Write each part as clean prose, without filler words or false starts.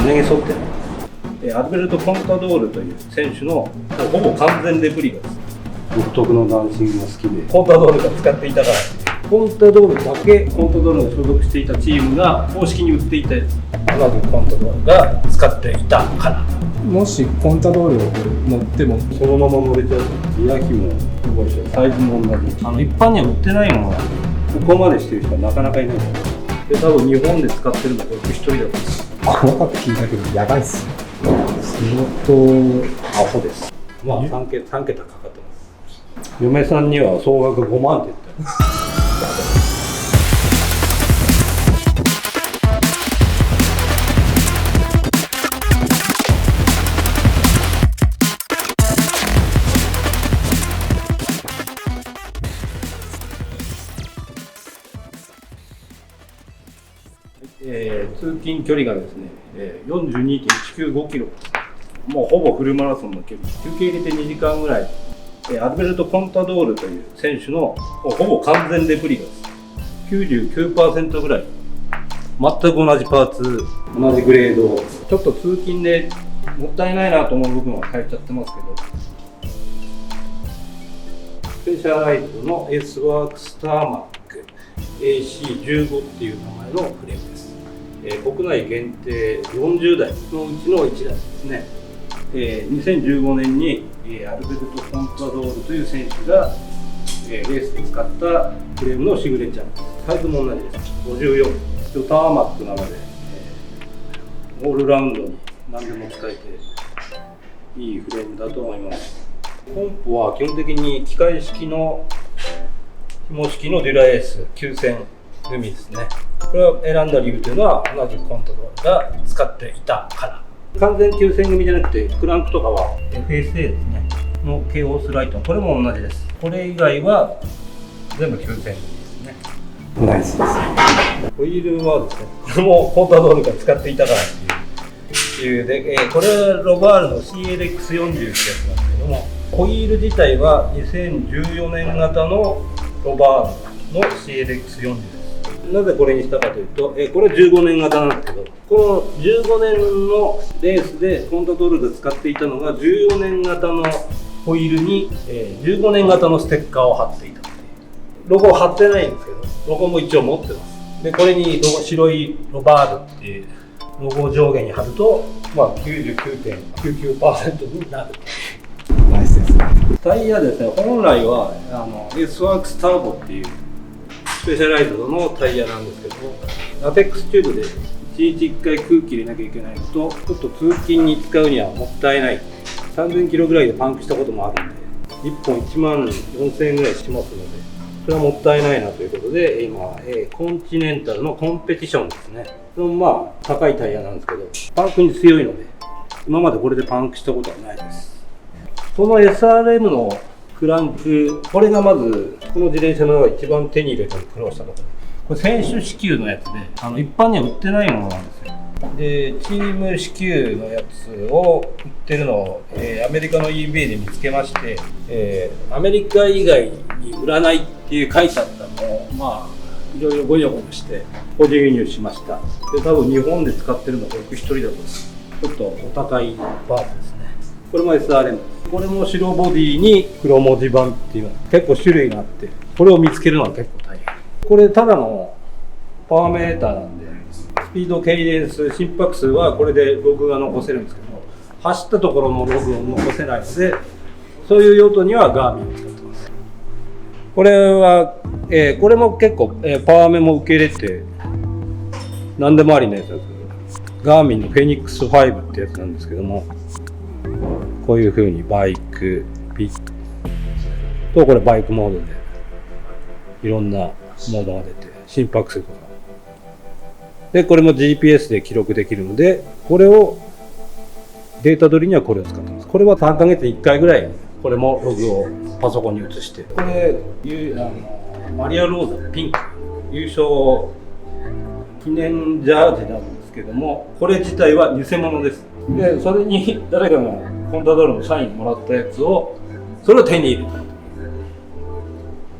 常に沿ってない。アルベルト・コンタドールという選手のほぼ完全レプリカです。独特のダンシングが好きで、コンタドールが使っていたから、コンタドールだけコンタドールが所属していたチームが公式に売っていたやつ、同じコンタドールが使っていたから。もしコンタドールを乗ってもそのまま乗れちゃう。イヤヒもすごいし、サイズも同じ。一般には売ってないものがここまでしてる人はなかなかいない。で、多分日本で使ってるのが僕一人だと思う。細かく聞いたけどやばいっす。相当アホです。まあ3桁かかってます。嫁さんには総額5万って言った。通勤距離がですね、42.195 キロ。もうほぼフルマラソンの距離。休憩入れて2時間ぐらい。アルベルト・コンタドールという選手のほぼ完全レプリカです。99% ぐらい。全く同じパーツ、同じグレード。ちょっと通勤でもったいないなと思う部分は変えちゃってますけど、スペシャライズの S ワークスターマック AC15 っていう名前のフレームです。国内限定40台のうちの1台ですね。2015年にアルベルト・コンタドールという選手がレースで使ったフレームのシグネチャー。サイズも同じです。54。ターマックなので、オールラウンドに何でも使えていいフレームだと思います。ポンプは基本的に機械式の紐式のデュラエース9000のみですね。これを選んだ理由というのは同じコンタドールが使っていたから。完全9000組じゃなくてクランクとかは FSA ですねのケオスライト、これも同じです。これ以外は全部9000組ですね。ナイスです。ホイールはですね、これもコンタドールが使っていたからっていうで、これはロバールの CLX40 ってやつなんですけども、ホイール自体は2014年型のロバールの CLX40 です。なぜこれにしたかというと、これ15年型なんですけど、この15年のレースでコンタドールで使っていたのが14年型のホイールに、15年型のステッカーを貼っていた。ロゴを貼ってないんですけど、ロゴも一応持ってます。で、これに白いロバールっていうロゴを上下に貼ると、まあ 99.99% になる。ナイスですね。タイヤですね、本来はS ワークスターボっていうスペシャライズドのタイヤなんですけども、ラテックスチューブで1日1回空気入れなきゃいけないのと、ちょっと通勤に使うにはもったいない。3000キロぐらいでパンクしたこともあるんで、1本1万4000円ぐらいしますので、それはもったいないなということで、今、コンチネンタルのコンペティションですね。まあ、高いタイヤなんですけど、パンクに強いので、今までこれでパンクしたことはないです。この SRM のクランク、これがまず、この自転車の一番手に入れたり苦労したところ。これ選手支給のやつで、一般には売ってないものなんですよ。で、チーム支給のやつを売ってるのを、アメリカの eBay で見つけまして、アメリカ以外に売らないっていう書いてあったのを、まあ、いろいろごにょごにょして、補充輸入しました。で、多分日本で使ってるのが僕一人だと、ちょっとお高いバーツですね。これも SRM。これも白ボディに黒文字盤っていうの結構種類があって、これを見つけるのは結構大変。これただのパワーメーターなんで、スピード、ケイデンス、心拍数はこれでログが残せるんですけど、走ったところのログを残せないので、そういう用途にはガーミンを使ってます。これは、これも結構、パワーメも受け入れて、何でもありなやつなんですけど、ガーミンのフェニックス5ってやつなんですけども、こういう風にバイク、ピッと、これバイクモードで、いろんなモードが出て、心拍数とか。で、これも GPS で記録できるので、これを、データ取りにはこれを使ってます。これは3ヶ月に1回ぐらい、これもログをパソコンに移して。これ、マリア・ローザピンク、優勝記念ジャージなんですけども、これ自体は偽物です。で、それに誰かがコンタドールのサインもらったやつを、それを手に入れ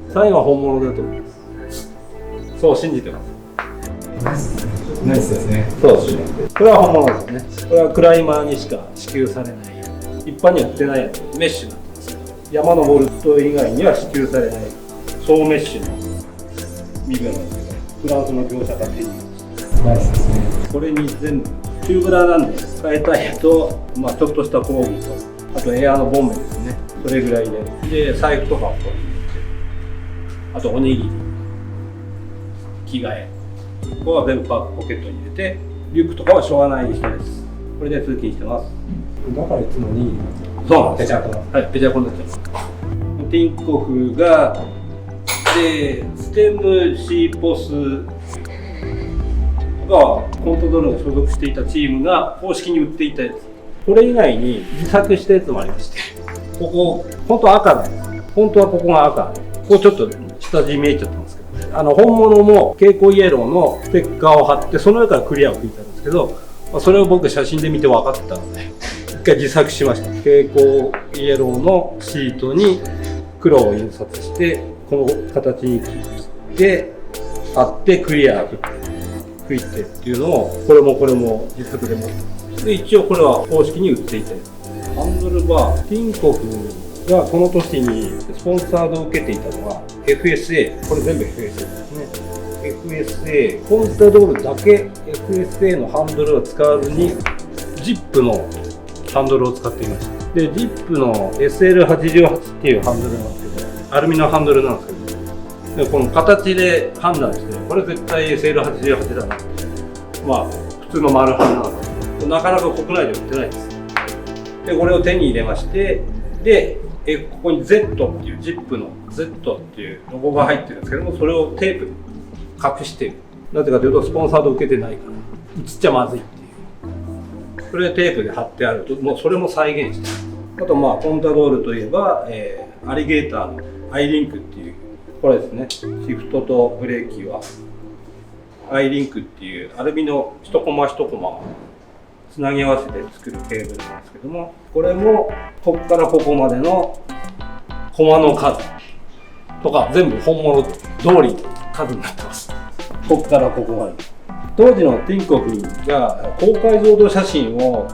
た。サインは本物だと思います。そう信じてます。ナイスですね。そうですね。これは本物ですね。これはクライマーにしか支給されない、一般には売ってないメッシュになってますけど、山登る人以外には支給されない総メッシュの身分なんですけど、フランスの業者が手に入れました。ナイスですね。これに全部チューブラーなんで、替えタイヤと、ちょっとした工具と、あとエアのボンベですね。それぐらいで、財布とかをここに入れて、あとおにぎり、着替え、ここは全部ポケットに入れて、リュックとかはしょうがないにしてです。これで通勤してます。だからいつもにそうなんです。ペチャコな。はい、ペチャコになっちゃいます。ティンコフが、で、ステムシーポスがコントドールが所属していたチームが公式に売っていたやつ。これ以外に自作したやつもありまして、ここ、本当は赤なんです。本当はここが赤。ここちょっと下地見えちゃってますけど、本物も蛍光イエローのステッカーを貼って、その上からクリアを吹いたんですけど、それを僕写真で見て分かってたので、一回自作しました。蛍光イエローのシートに黒を印刷して、この形に切って貼ってクリア吹いてっていうのを、これも自作で持ってます。で、一応これは公式に売っていて、ハンドルバー、ティンコフがこの年にスポンサードを受けていたのが FSA、これ全部 FSA ですね。FSA、コンタドールだけ FSA のハンドルを使わずに、ジップのハンドルを使っていました。で、ジップの SL88 っていうハンドルなんですけど、アルミのハンドルなんですけど、でこの形で判断して、これ絶対 SL88 だなって、普通の丸ハンなんですけど、なかなか国内で売ってないです。で、これを手に入れまして、で、ここに Z っていう、ジップの Z っていうロゴが入ってるんですけども、それをテープで隠している。なぜかというと、スポンサード受けてないから、映っちゃまずいっていう。それでテープで貼ってあると、もうそれも再現してあと、コンタドールといえば、アリゲーターのアイリンクっていう、これですね、シフトとブレーキは、アイリンクっていうアルミの一コマ一コマをつなぎ合わせて作るケーブルなんですけども、これもここからここまでのコマの数とか全部本物通り数になってます。ここからここまで。当時のティンコフが高解像度写真を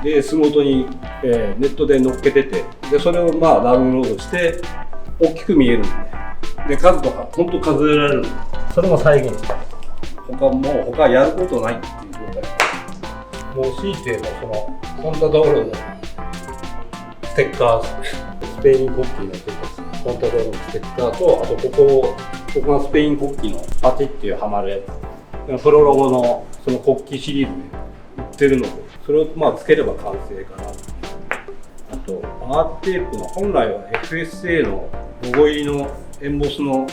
レースごとに、ネットで載っけてて、でそれをダウンロードして大きく見えるんで、で数とか本当数えられるんで、それも再現して、他やることないっていう状態。もう強いて言えばそのコンタドールのステッカー、スペイン国旗のコンタドールのステッカーと、あとここがスペイン国旗のパチっていうはまるやつ、プロロゴのその国旗シリーズで売ってるので、それをつければ完成かな。あとバーテープの本来は FSA のロゴ入りのエンボスの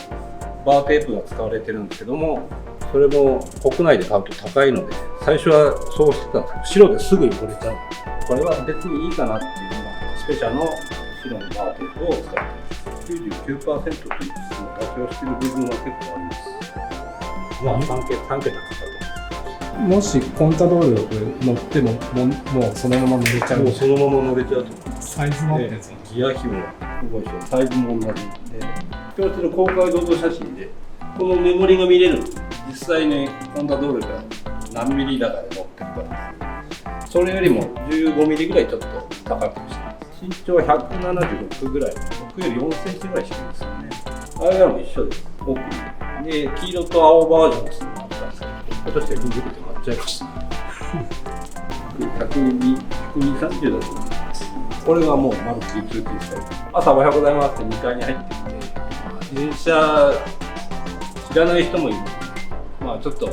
バーテープが使われてるんですけども、それも国内で買うと高いので、最初はそうしてたんですけど、白ですぐ汚れちゃう。これは別にいいかなっていうのが、スペシャルの白のバーテープを使ってます。99% という妥協している部分は結構あります。3桁かかる。もしコンタドール乗っても、もうそのまま乗れちゃう。もうそのまま乗れちゃうと。サイズもってやつなんです。ギア比もサイズも同じで、教室の高解像度写真でこのメモリが見れるんです。実際にコンタドールが何ミリだかで乗ってるからです。それよりも15ミリぐらいちょっと高くしてます。身長176ぐらい、僕より4センチぐらい低いですよね。あれらも一緒です。奥に。で、黄色と青バージョンっていうのがあったんですけど、今年はググって買っちゃいました。120、130だと思います。これがもうまるっきり通勤したり、朝おはようございますって2階に入ってきて、電車知らない人もいる。ちょっと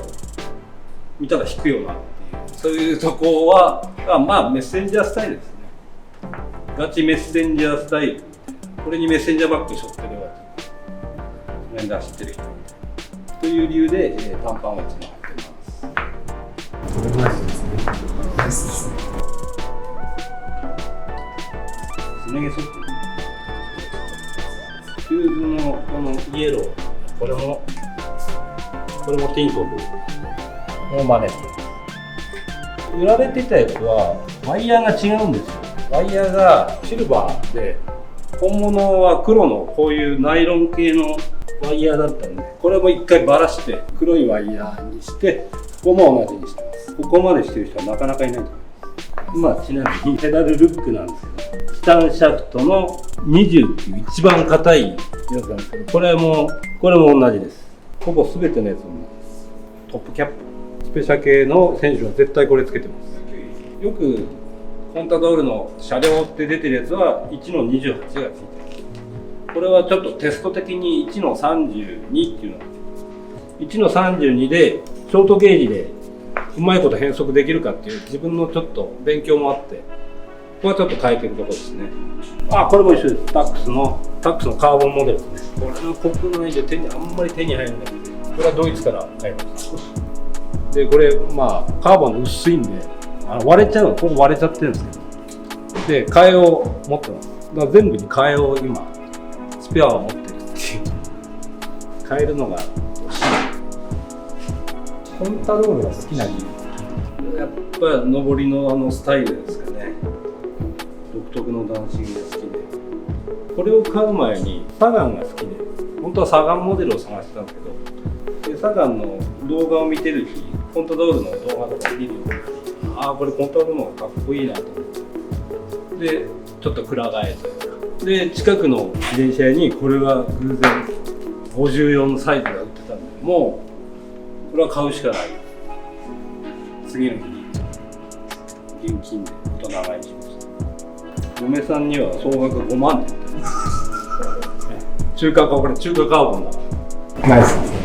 見たら引くよなっていう、そういうとこは、メッセンジャースタイルですね。ガチメッセンジャースタイル。これにメッセンジャーバッグ背負ってれば、その辺で走ってる人みたいな。という理由で、短パンをいつも履いてます。それナイスですね。ナイスですね。すね毛剃ってる。シューズのこのイエロー、これもティンコフの真似。売られてたやつはワイヤーが違うんですよ。ワイヤーがシルバーで、本物は黒のこういうナイロン系のワイヤーだったんで、これも一回ばらして黒いワイヤーにして、ここも同じにしてます。ここまでしてる人はなかなかいないと思います。ちなみにペダルルックなんですけど、チタンシャフトの20っていう一番硬いやつなんですけど、これも同じです。ほぼ全てのやつも同じです。トップキャップ、スペシャ系の選手は絶対これつけてます。よくコンタドールの車両って出てるやつは1の28がついてる。これはちょっとテスト的に1の32っていうのが1の32でショートゲージでうまいこと変速できるかっていう自分のちょっと勉強もあって、ここはちょっと変えてるところですね。これも一緒です。タックスのカーボンモデルですね。これは国内であんまり手に入らないんで、これはドイツから買いました。でこれカーボン薄いんで割れちゃうの、ここ割れちゃってるんですけど、で替えを持ってます。だから全部に替えを今スペアを持ってるっていう、変えるのが惜しい。コンタドールが好きな理由、やっぱり上りのスタイルですかね。独特のダンシングが好きで、これを買う前にサガンが好きで、本当はサガンモデルを探してたんですけど、でサガンの動画を見てるし、コンタドールの動画とか見るようになって、これコンタドールの方がかっこいいなと思って、でちょっとくら替えというか、で近くの自転車屋にこれが偶然54サイズが売ってたんで、もうこれは買うしかない。次の日に現金で大人買いしました。嫁さんには総額5万って言ってます。これ中華カーボンだから。ナイスですね。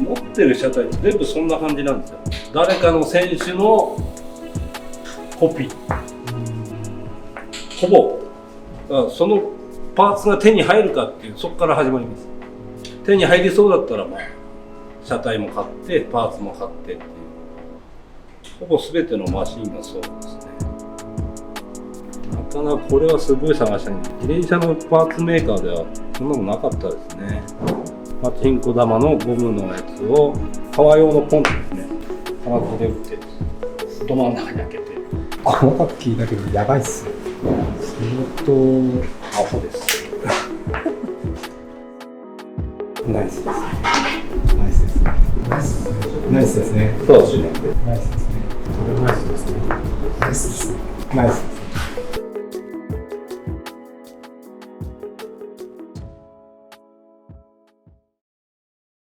持ってる車体って全部そんな感じなんですよ。誰かの選手のコピー。ほぼ。だからそのパーツが手に入るかっていう、そこから始まります。手に入りそうだったら車体も買ってパーツも買ってっていう、ほぼ全てのマシンがそうですね。なかなかこれはすごい探したんで、自転車のパーツメーカーではそんなのなかったですね。パチンコ玉のゴムのやつを革用のポンチですね、金具で打ってど真ん中に開けて。細かく聞いたけどやばいっすよ。相当アホです。ナイスです。ナイスですね。ナイスですね。そうですね。ナイスですね。ナイスですね。ナイスですね。ナイスです。